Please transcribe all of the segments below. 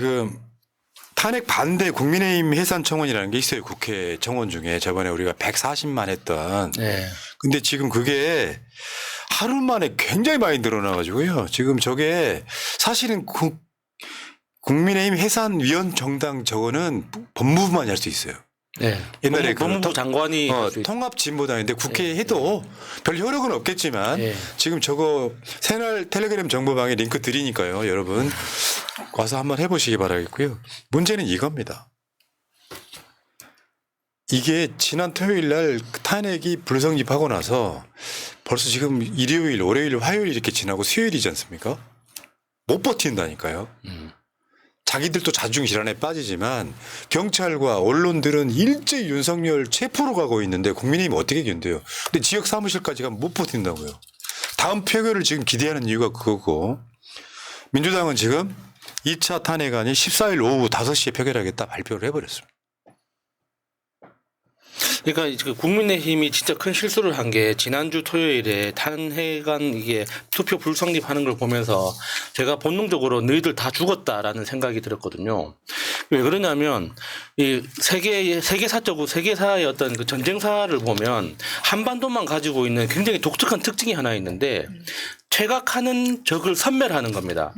그 탄핵 반대 국민의힘 해산 청원이라는 게 있어요. 국회 청원 중에 저번에 우리가 140만 했던. 네. 근데 지금 그게 하루 만에 굉장히 많이 늘어나가지고요. 지금 저게 사실은 국민의힘 해산위원 정당 저거는 법무부만 할 수 있어요. 네. 옛날에 법무부 장관이 할수 있- 통합진보당인데 국회에 해도 별 효력은 없겠지만 네. 지금 저거 새날 텔레그램 정보방에 링크 드리니까요. 여러분 와서 한번 해보시기 바라겠고요. 문제는 이겁니다. 이게 지난 토요일 날 탄핵이 불성립하고 나서 벌써 지금 일요일, 월요일, 화요일 이렇게 지나고 수요일이지 않습니까? 못 버틴다니까요. 자기들도 자중 질환에 빠지지만 경찰과 언론들은 일제히 윤석열 체포로 가고 있는데 국민의힘 어떻게 견뎌요? 근데 지역 사무실까지 가면 못 버틴다고요. 다음 표결을 지금 기대하는 이유가 그거고 민주당은 지금 2차 탄핵안이 14일 오후 5시에 표결하겠다 발표를 해버렸습니다. 그러니까 그 국민의힘이 진짜 큰 실수를 한 게 지난주 토요일에 탄핵안 이게 투표 불성립하는 걸 보면서 제가 본능적으로 너희들 다 죽었다라는 생각이 들었거든요. 왜 그러냐면 이 세계사의 어떤 그 전쟁사를 보면 한반도만 가지고 있는 굉장히 독특한 특징이 하나 있는데 퇴각하는 적을 섬멸하는 겁니다.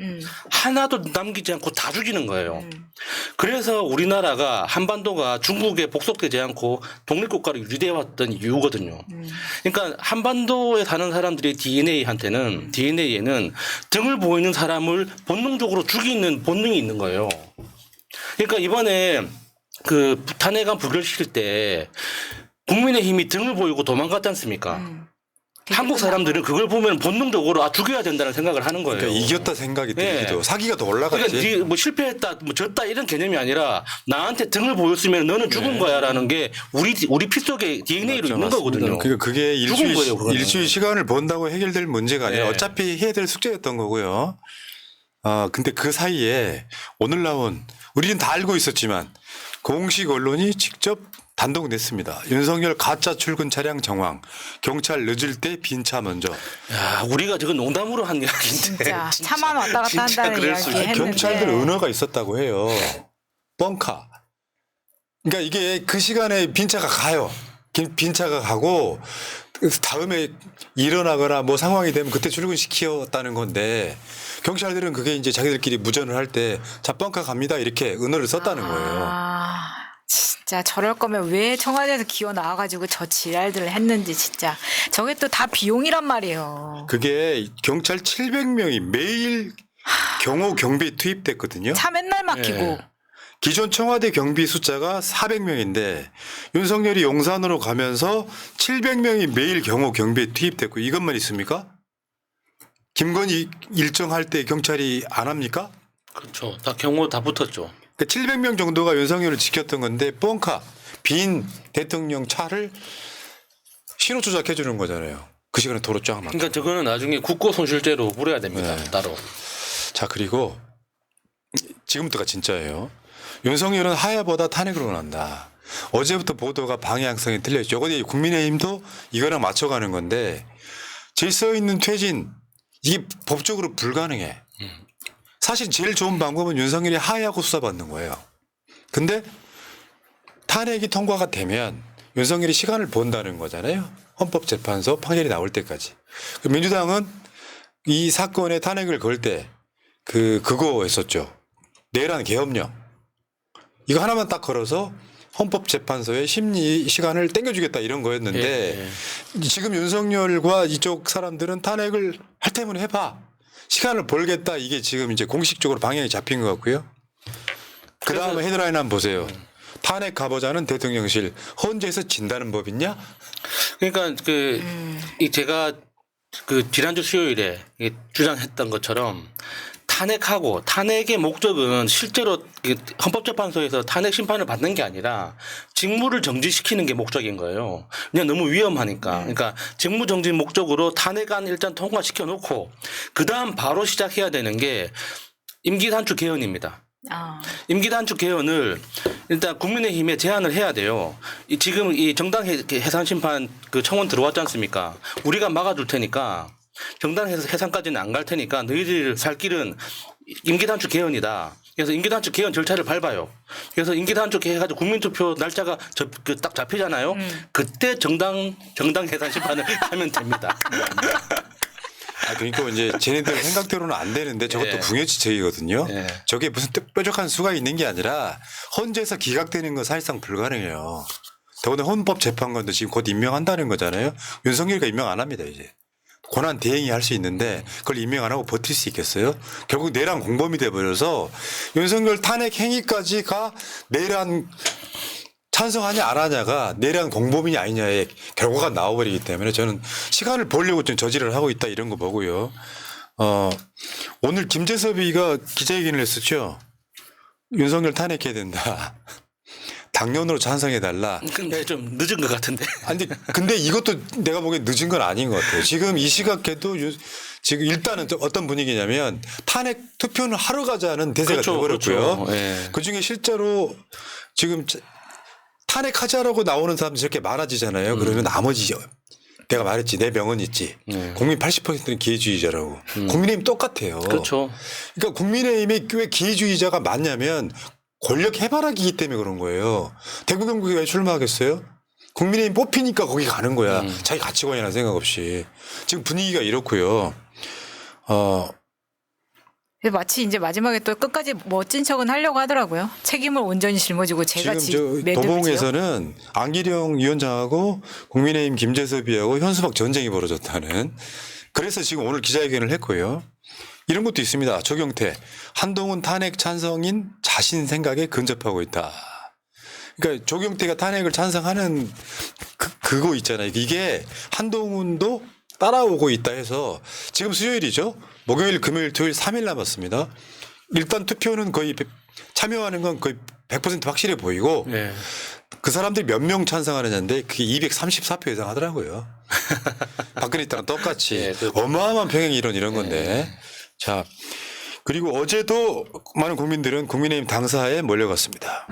하나도 남기지 않고 다 죽이는 거예요. 그래서 우리나라가 한반도가 중국에 복속되지 않고 독립국가로 유지되어 왔던 이유거든요. 그러니까 한반도에 사는 사람들의 DNA에는 등을 보이는 사람을 본능적으로 죽이는 본능이 있는 거예요. 그러니까 이번에 그 탄핵안 부결시킬 때 국민의힘이 등을 보이고 도망갔지 않습니까? 한국 사람들은 그걸 보면 본능적으로 죽여야 된다는 생각을 하는 거예요. 그러니까 이겼다 생각이 들기도 네. 사기가 더 올라갔지. 그러니까 뭐 실패했다, 뭐 졌다 이런 개념이 아니라 나한테 등을 보였으면 너는 죽은 거야라는 게 우리 피 속에 DNA로 있는 거거든요. 그러니까 그게 죽은 거예요, 그거는. 일주일 시간을 본다고 해결될 문제가 아니라 네. 어차피 해야 될 숙제였던 거고요. 근데 그 사이에 오늘 나온 우리는 다 알고 있었지만 공식 언론이 직접 단독 냈습니다. 윤석열 가짜 출근 차량 정황. 경찰 늦을 때 빈 차 먼저. 야, 우리가 저거 농담으로 한 이야기인데. 진짜 차만 왔다 갔다 진짜 한다는 그럴 이야기 수 했는데 경찰들 은어가 있었다고 해요. 뻥카. 그러니까 이게 그 시간에 빈 차가 가요. 빈 차가 가고 다음에 일어나거나 뭐 상황이 되면 그때 출근시켰다는 건데 경찰들은 그게 이제 자기들끼리 무전을 할 때 자 뻥카 갑니다 이렇게 은어를 썼다는 거예요. 진짜 저럴 거면 왜 청와대에서 기어 나와가지고 저 지랄들을 했는지 진짜 저게 또 다 비용이란 말이에요. 그게 경찰 700명이 매일 경호 경비에 투입됐거든요. 차 맨날 막히고 네. 기존 청와대 경비 숫자가 400명인데 윤석열이 용산으로 가면서 700명이 매일 경호 경비에 투입됐고 이것만 있습니까? 김건희 일정할 때 경찰이 안 합니까? 그렇죠. 다 경호 다 붙었죠. 그러니까 700명 정도가 윤석열을 지켰던 건데 뻥카 빈 대통령 차를 신호 조작해 주는 거잖아요. 그 시간에 도로 쫙 막. 그러니까 저거는 나중에 국고손실죄로 물어야 됩니다. 네. 따로. 자 그리고 지금부터가 진짜예요. 윤석열은 하야보다 탄핵으로 난다. 어제부터 보도가 방향성이 틀려있죠. 어디 국민의힘도 이거랑 맞춰가는 건데 질서 있는 퇴진 이게 법적으로 불가능해. 사실 제일 좋은 방법은 윤석열이 하야하고 수사받는 거예요. 근데 탄핵이 통과가 되면 윤석열이 시간을 본다는 거잖아요. 헌법재판소 판결이 나올 때까지. 민주당은 이 사건에 탄핵을 걸 때 그거 했었죠. 내란 계엄령. 이거 하나만 딱 걸어서 헌법재판소의 심리 시간을 땡겨주겠다 이런 거였는데 지금 윤석열과 이쪽 사람들은 탄핵을 할 테면 해봐. 시간을 벌겠다 이게 지금 이제 공식적으로 방향이 잡힌 것 같고요. 그 다음에 헤드라인 한번 보세요. 탄핵 가보자는 대통령실 헌재에서 진다는 법 있냐? 그러니까 이 제가 그 지난주 수요일에 주장했던 것처럼 탄핵의 목적은 실제로 헌법재판소에서 탄핵 심판을 받는 게 아니라 직무를 정지시키는 게 목적인 거예요. 그냥 너무 위험하니까. 그러니까 직무 정지 목적으로 탄핵안 일단 통과시켜 놓고 그다음 바로 시작해야 되는 게 임기 단축 개헌입니다. 임기 단축 개헌을 일단 국민의힘에 제안을 해야 돼요. 지금 이 정당 해산 심판 그 청원 들어왔지 않습니까? 우리가 막아줄 테니까 정당 해산까지는 안 갈 테니까 너희들 살 길은 임기 단축 개헌이다. 그래서 임기단축 개헌 절차를 밟아요. 그래서 임기단축 해가지고 국민투표 날짜가 딱 잡히잖아요. 그때 정당 해산 심판을 하면 됩니다. 그러니까 이제 쟤네들 생각대로는 안 되는데 저것도 예. 궁여지책이거든요. 예. 저게 무슨 뾰족한 수가 있는 게 아니라 헌재에서 기각되는 건 사실상 불가능해요. 더군다나 헌법재판관도 지금 곧 임명한다는 거잖아요. 윤석열이가 임명 안 합니다 이제. 권한 대행이 할 수 있는데 그걸 임명 안 하고 버틸 수 있겠어요? 결국 내란 공범이 돼버려서 윤석열 탄핵 행위까지가 내란 찬성하냐 안 하냐가 내란 공범이냐 아니냐의 결과가 나와버리기 때문에 저는 시간을 벌려고 좀 저지를 하고 있다 이런 거 보고요. 오늘 김재섭이가 기자회견을 했었죠. 윤석열 탄핵해야 된다. 당론으로 찬성해달라. 근데 좀 늦은 것 같은데. 아니 근데 이것도 내가 보기엔 늦은 건 아닌 것 같아요. 지금 이 시각에도 지금 일단은 어떤 분위기냐면 탄핵 투표는 하러 가자는 대세가 그렇죠, 되어버렸고요. 그렇죠. 예. 그중에 실제로 지금 탄핵하자라고 나오는 사람들이 저렇게 많아지잖아요. 그러면 나머지 내가 말했지 내 명언 있지. 국민 80%는 기회주의자라고. 국민의힘 똑같아요. 그렇죠. 그러니까 국민의힘이 왜 기회주의자가 많냐면 권력 해바라기이기 때문에 그런 거예요. 대구 경북에 왜 출마하겠어요? 국민의힘 뽑히니까 거기 가는 거야. 자기 가치관이나 생각 없이. 지금 분위기가 이렇고요. 마치 이제 마지막에 또 끝까지 멋진 척은 하려고 하더라고요. 책임을 온전히 짊어지고 제가 지금 저 매듭을 지어. 도봉에서는 안기령 위원장하고 국민의힘 김재섭이하고 현수막 전쟁이 벌어졌다는. 그래서 지금 오늘 기자회견을 했고요. 이런 것도 있습니다. 조경태 한동훈 탄핵 찬성인 자신 생각에 근접하고 있다. 그러니까 조경태가 탄핵을 찬성하는 그거 있잖아요. 이게 한동훈도 따라오고 있다 해서 지금 수요일이죠. 목요일, 금요일, 토요일 3일 남았습니다. 일단 투표는 거의 참여하는 건 거의 100% 확실해 보이고 예. 그 사람들이 몇 명 찬성하느냐인데 그게 234표 이상 하더라고요. 박근혜 때랑 똑같이 예, 어마어마한 평행 이런 건데. 자, 그리고 어제도 많은 국민들은 국민의힘 당사에 몰려갔습니다.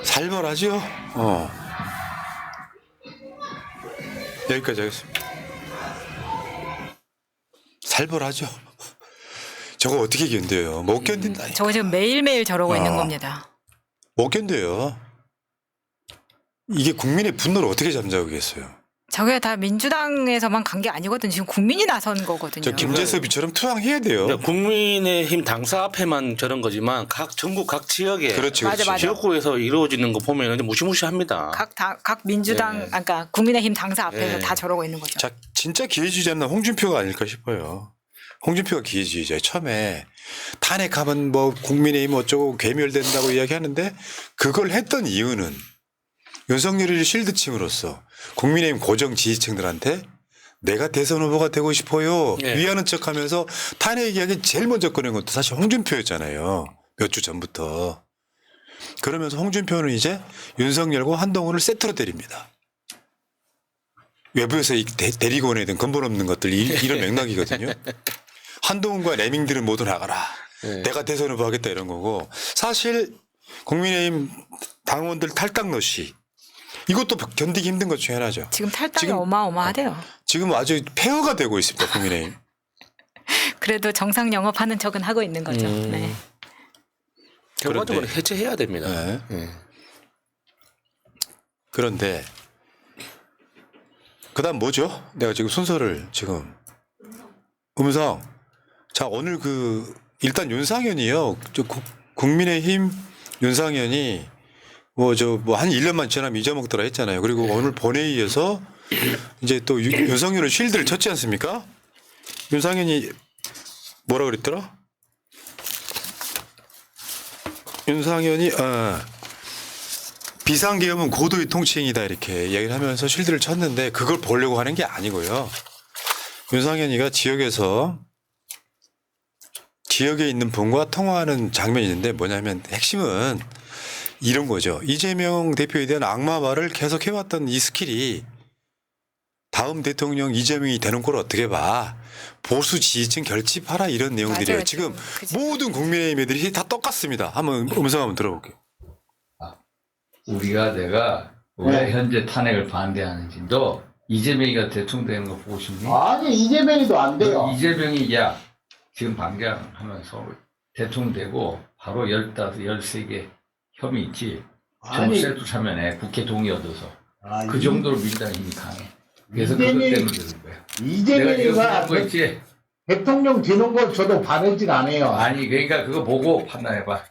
살벌하죠? 여기까지 하겠습니다. 살벌하죠? 저거 어떻게 견뎌요? 못 견딘다니까. 저거 지금 매일매일 저러고 있는 겁니다. 못 견뎌요. 이게 국민의 분노를 어떻게 잠재우겠어요? 저게 다 민주당에서만 간 게 아니거든요. 지금 국민이 나선 거거든요. 저 김재섭이처럼 투항해야 돼요. 그러니까 국민의힘 당사 앞에만 저런 거지만 전국 각 지역에 그렇지, 맞아, 그렇지. 맞아. 지역구에서 이루어지는 거 보면 무시무시합니다. 각 민주당, 네. 그러니까 국민의힘 당사 앞에서 네. 다 저러고 있는 거죠. 자, 진짜 기회주의자는 홍준표가 아닐까 싶어요. 홍준표가 기회주의자예요. 처음에 탄핵하면 뭐 국민의힘 어쩌고 괴멸된다고 이야기하는데 그걸 했던 이유는 윤석열을 실드침으로써 국민의힘 고정 지지층들한테 내가 대선 후보가 되고 싶어요. 네. 위하는 척하면서 탄핵 이야기 제일 먼저 꺼낸 것도 사실 홍준표였잖아요. 몇 주 전부터. 그러면서 홍준표는 이제 윤석열과 한동훈을 세트로 때립니다. 외부에서 데리고 오는 애들 근본 없는 것들 이런 맥락이거든요. 한동훈과 레밍들은 모두 나가라. 네. 내가 대선 후보 하겠다 이런 거고 사실 국민의힘 당원들 탈당 러시 이것도 견디기 힘든 것 중에 하나죠. 지금 탈당이 지금- 어마어마하대요. 지금 아주 폐허가 되고 있습니다. 국민의힘. 그래도 정상 영업하는 척은 하고 있는 거죠. 네. 결과적으로 그런데- 해체해야 됩니다. 네. 예. 그런데 그다음 뭐죠? 내가 지금 순서를 지금 음성. 자 오늘 일단 윤상현이요. 국민의힘 윤상현이 한 1년만 지나면 잊어먹더라 했잖아요. 그리고 오늘 본회의에서 이제 또 윤석열은 쉴드를 쳤지 않습니까? 윤상현이 뭐라 그랬더라? 윤상현이 비상계엄은 고도의 통치행위다 이렇게 이야기를 하면서 쉴드를 쳤는데 그걸 보려고 하는 게 아니고요. 윤상현이가 지역에 있는 분과 통화하는 장면이 있는데 뭐냐면 핵심은 이런 거죠. 이재명 대표에 대한 악마말을 계속 해왔던 이 스킬이 다음 대통령 이재명이 되는 걸 어떻게 봐. 보수 지지층 결집하라 이런 내용들이에요. 맞아요. 지금 그죠. 모든 국민의힘 애들이 다 똑같습니다. 한번 음성 한번 들어볼게요. 내가 왜 현재 탄핵을 반대하는지도 이재명이가 대통령 되는 거 보고 싶니? 아니 이재명이도 안 돼요. 이재명이 지금 방장하면서 대통령 되고 바로 15, 13개 혐의 있지. 아니. 정세도 참여해 국회 동의 얻어서 아, 그 정도로 민주당 힘이 강해. 그래서 이재명이- 그것 때문에 되는 거야. 내가 지금 이재명이가 하는 거 있지? 대통령 되는 걸 저도 바라진 않아요. 아니 그러니까 그거 보고 판단해봐.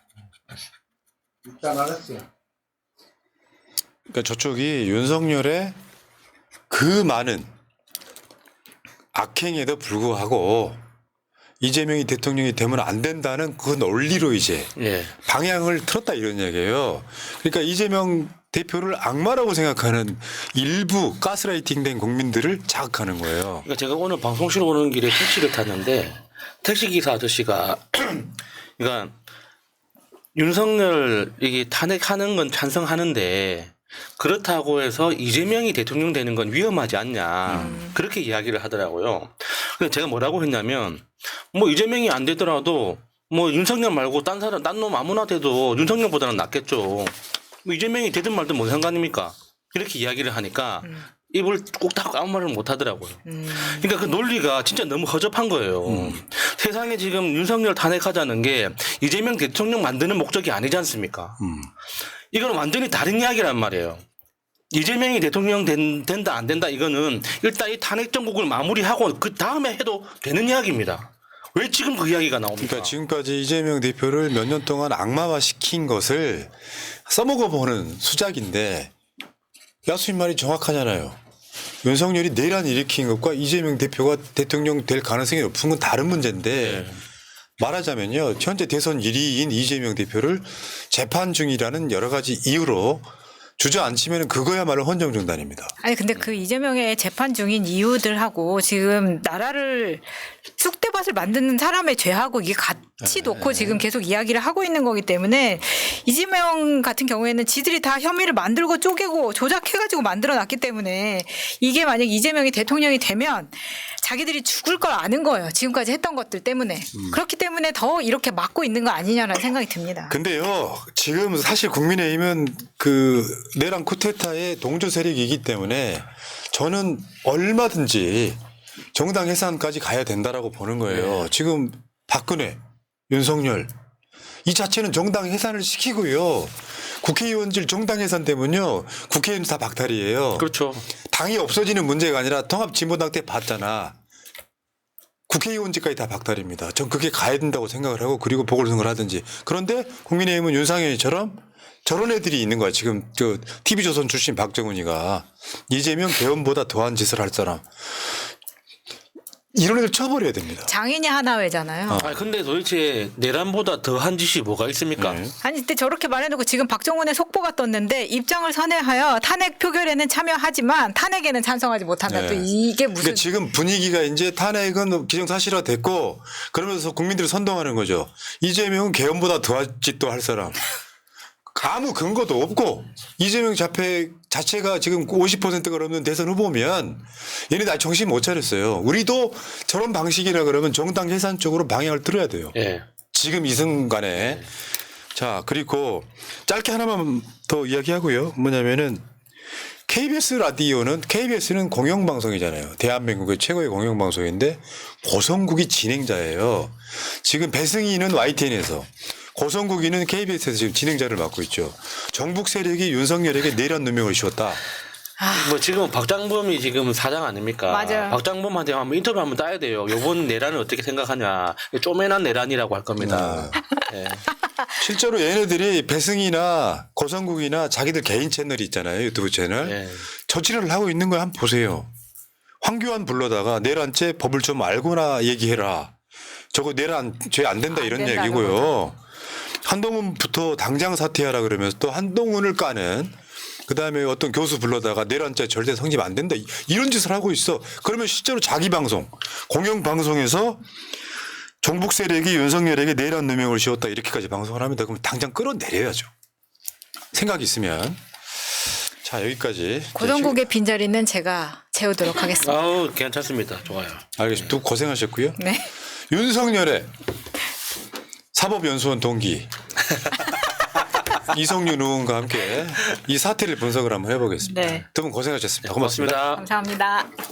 일단 알았어요. 그러니까 저쪽이 윤석열의 그 많은 악행에도 불구하고 이재명이 대통령이 되면 안 된다는 그 논리로 이제 예. 방향을 틀었다 이런 얘기예요. 그러니까 이재명 대표를 악마라고 생각하는 일부 가스라이팅된 국민들을 자극하는 거예요. 그러니까 제가 오늘 방송실 오는 길에 택시를 탔는데 택시기사 아저씨가 그러니까 윤석열 이게 탄핵하는 건 찬성하는데 그렇다고 해서 이재명이 대통령 되는 건 위험하지 않냐 그렇게 이야기를 하더라고요. 그래서 제가 뭐라고 했냐면 뭐 이재명이 안 되더라도 뭐 윤석열 말고 딴 사람 딴 놈 아무나 돼도 윤석열보다는 낫겠죠. 뭐 이재명이 되든 말든 뭔 상관입니까? 이렇게 이야기를 하니까 입을 꼭 닫고 아무 말을 못 하더라고요. 그러니까 그 논리가 진짜 너무 허접한 거예요. 세상에 지금 윤석열 탄핵하자는 게 이재명 대통령 만드는 목적이 아니지 않습니까? 이거는 완전히 다른 이야기란 말이에요. 이재명이 대통령 된다 안 된다 이거는 일단 이 탄핵 정국을 마무리하고 그 다음에 해도 되는 이야기입니다. 왜 지금 그 이야기가 나옵니까? 그러니까 지금까지 이재명 대표를 몇 년 동안 악마화 시킨 것을 써먹어 보는 수작인데 야수님 말이 정확하잖아요. 윤석열이 내란 일으킨 것과 이재명 대표가 대통령 될 가능성이 높은 건 다른 문제인데 말하자면요. 현재 대선 1위인 이재명 대표를 재판 중이라는 여러 가지 이유로 주저앉히면 그거야말로 헌정정단입니다. 아니 근데 그 이재명의 재판 중인 이유들하고 지금 나라를 쑥대밭을 만드는 사람의 죄하고 이게 같이 놓고 지금 계속 이야기를 하고 있는 거기 때문에 이재명 같은 경우에는 지들이 다 혐의를 만들고 쪼개고 조작해가지고 만들어놨기 때문에 이게 만약 이재명이 대통령이 되면 자기들이 죽을 걸 아는 거예요. 지금까지 했던 것들 때문에. 그렇기 때문에 더 이렇게 막고 있는 거 아니냐라는 생각이 듭니다. 근데요, 지금 사실 국민의힘은 그 내란 쿠데타의 동조 세력이기 때문에 저는 얼마든지 정당 해산까지 가야 된다라고 보는 거예요. 지금 박근혜, 윤석열 이 자체는 정당 해산을 시키고요. 국회의원질 정당 해산되면요. 국회의원 다 박탈이에요. 그렇죠. 당이 없어지는 문제가 아니라 통합진보당 때 봤잖아. 국회의원직까지 다 박탈입니다. 전 그게 가야 된다고 생각을 하고 그리고 보궐선거를 하든지. 그런데 국민의힘은 윤상현이처럼 저런 애들이 있는 거야. 지금 저 TV조선 출신 박정훈이가 이재명 대원보다 더한 짓을 할 사람. 이런 애들 쳐버려야 됩니다. 장인이 하나회잖아요. 아니 근데 도대체 내란보다 더한 짓이 뭐가 있습니까? 아니 근데 저렇게 말해놓고 지금 박정훈의 속보가 떴는데 입장을 선회하여 탄핵 표결에는 참여하지만 탄핵에는 찬성하지 못한다. 네. 또 이게 무슨 그러니까 지금 분위기가 이제 탄핵은 기정사실화 됐고 그러면서 국민들을 선동하는 거죠. 이재명은 개헌보다 더한 짓도 할 사람. 아무 근거도 없고 이재명 자체가 지금 50%가 넘는 대선 후보면 얘네들 아직 정신 못 차렸어요. 우리도 저런 방식이라 그러면 정당 해산 쪽으로 방향을 틀어야 돼요. 예. 지금 이 순간에. 자, 그리고 짧게 하나만 더 이야기하고요. 뭐냐면은 KBS는 공영방송이잖아요. 대한민국의 최고의 공영방송인데 고성국이 진행자예요. 지금 배승희는 YTN에서 고성국이는 KBS에서 지금 진행자를 맡고 있죠. 정북 세력이 윤석열에게 내란 누명을 씌웠다. 뭐 지금 박장범이 지금 사장 아닙니까? 맞아요. 박장범한테 한번 인터뷰 한번 따야 돼요. 요번 내란을 어떻게 생각하냐. 쪼매난 내란이라고 할 겁니다. 예. 실제로 얘네들이 배승희나 고성국이나 자기들 개인 채널이 있잖아요. 유튜브 채널. 예. 저지를 하고 있는 거 한번 보세요. 황교안 불러다가 내란죄 법을 좀 알고나 얘기해라. 저거 내란 죄 안 된다 이런 된다는 얘기고요. 한동훈부터 당장 사퇴하라 그러면서 또 한동훈을 까는 그다음에 어떤 교수 불러다가 내란죄 절대 성립 안 된다. 이런 짓을 하고 있어. 그러면 실제로 자기 방송, 공영방송에서 종북 세력이 윤석열에게 내란 누명을 씌웠다 이렇게까지 방송을 합니다. 그럼 당장 끌어내려야죠. 생각이 있으면 자 여기까지. 고정국의 빈자리는 제가 채우도록 하겠습니다. 아우 괜찮습니다. 좋아요. 알겠습니다. 두 분 고생하셨고요. 네. 윤석열의 사법연수원 동기 이성윤 의원과 함께 이 사태를 분석을 한번 해보겠습니다. 네. 두 분 고생하셨습니다. 고맙습니다. 고맙습니다. 감사합니다.